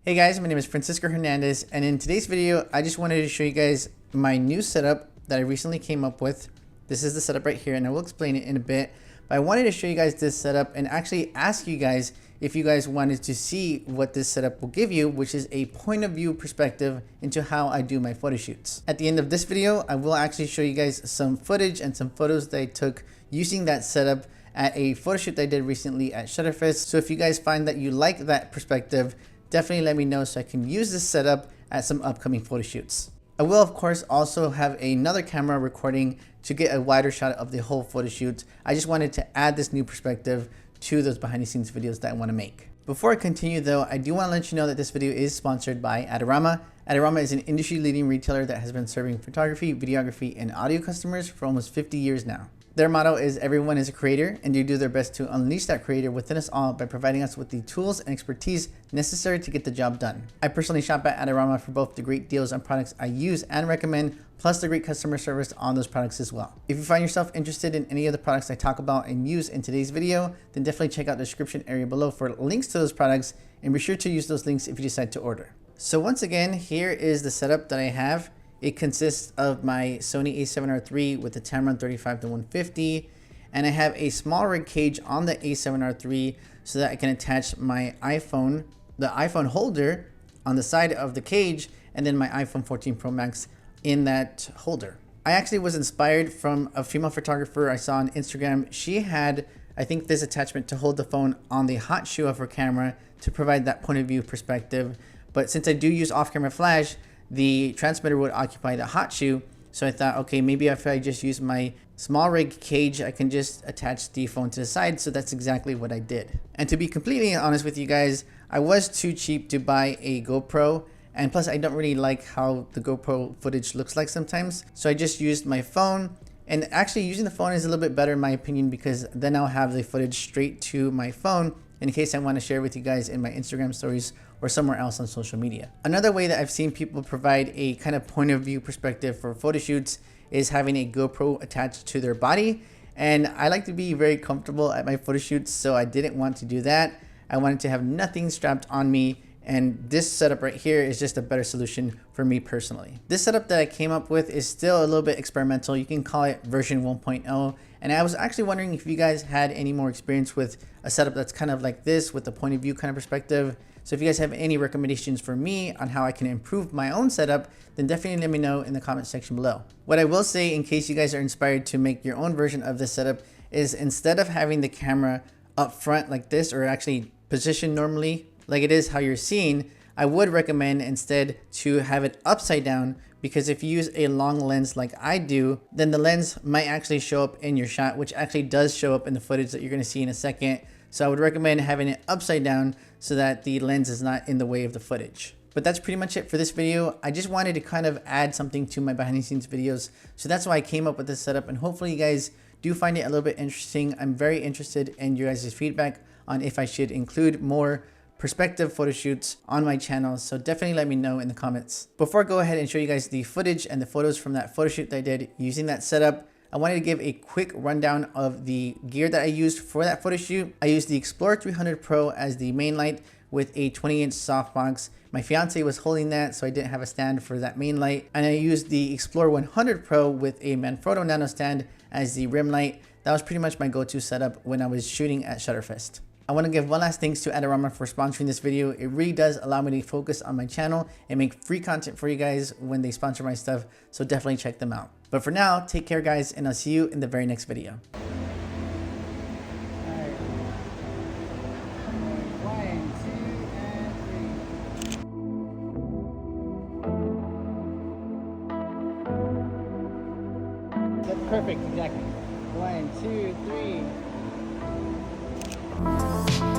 Hey guys, my name is Francisco Hernandez, and in today's video, I just wanted to show you guys my new setup that I recently came up with. This is the setup right here, and I will explain it in a bit. But I wanted to show you guys this setup and actually ask you guys if you guys wanted to see what this setup will give you, which is a point of view perspective into how I do my photo shoots. At the end of this video, I will actually show you guys some footage and some photos that I took using that setup at a photo shoot that I did recently at Shutterfest. So if you guys find that you like that perspective, definitely let me know so I can use this setup at some upcoming photo shoots. I will of course also have another camera recording to get a wider shot of the whole photo shoot. I just wanted to add this new perspective to those behind the scenes videos that I want to make. Before I continue though, I do want to let you know that this video is sponsored by Adorama. Adorama is an industry leading retailer that has been serving photography, videography, and audio customers for almost 50 years now. Their motto is everyone is a creator, and they do their best to unleash that creator within us all by providing us with the tools and expertise necessary to get the job done. I personally shop at Adorama for both the great deals on products I use and recommend, plus the great customer service on those products as well. If you find yourself interested in any of the products I talk about and use in today's video, then definitely check out the description area below for links to those products, and be sure to use those links if you decide to order. So once again, here is the setup that I have. It consists of my Sony a7R III with the Tamron 35-150, and I have a small rig cage on the a7R III so that I can attach my iPhone, the iPhone holder on the side of the cage, and then my iPhone 14 Pro Max in that holder. I actually was inspired from a female photographer I saw on Instagram. She had, I think, this attachment to hold the phone on the hot shoe of her camera to provide that point of view perspective. But since I do use off-camera flash, the transmitter would occupy the hot shoe. So I thought, okay, maybe if I just use my small rig cage, I can just attach the phone to the side. So that's exactly what I did. And to be completely honest with you guys, I was too cheap to buy a GoPro. And plus I don't really like how the GoPro footage looks like sometimes. So I just used my phone, and actually using the phone is a little bit better in my opinion, because then I'll have the footage straight to my phone in case I want to share with you guys in my Instagram stories or somewhere else on social media. Another way that I've seen people provide a kind of point of view perspective for photo shoots is having a GoPro attached to their body. And I like to be very comfortable at my photo shoots, so I didn't want to do that. I wanted to have nothing strapped on me, and this setup right here is just a better solution for me personally. This setup that I came up with is still a little bit experimental. You can call it version 1.0. And I was actually wondering if you guys had any more experience with a setup that's kind of like this, with the point of view kind of perspective. So if you guys have any recommendations for me on how I can improve my own setup, then definitely let me know in the comment section below. What I will say, in case you guys are inspired to make your own version of this setup, is instead of having the camera up front like this, or actually positioned normally like it is how you're seeing, I would recommend instead to have it upside down, because if you use a long lens like I do, then the lens might actually show up in your shot, which actually does show up in the footage that you're going to see in a second. So I would recommend having it upside down so that the lens is not in the way of the footage. But that's pretty much it for this video. I just wanted to kind of add something to my behind the scenes videos. So that's why I came up with this setup, and hopefully you guys do find it a little bit interesting. I'm very interested in your guys' feedback on if I should include more perspective photo shoots on my channel, so definitely let me know in the comments. Before I go ahead and show you guys the footage and the photos from that photo shoot that I did using that setup, I wanted to give a quick rundown of the gear that I used for that photo shoot. I used the Explorer 300 Pro as the main light with a 20-inch softbox. My fiance was holding that, so I didn't have a stand for that main light. And I used the Explorer 100 Pro with a Manfrotto Nano stand as the rim light. That was pretty much my go-to setup when I was shooting at Shutterfest. I want to give one last thanks to Adorama for sponsoring this video. It really does allow me to focus on my channel and make free content for you guys when they sponsor my stuff, so definitely check them out. But for now, take care guys, and I'll see you in the very next video. That's perfect, exactly. 1, 2, 3.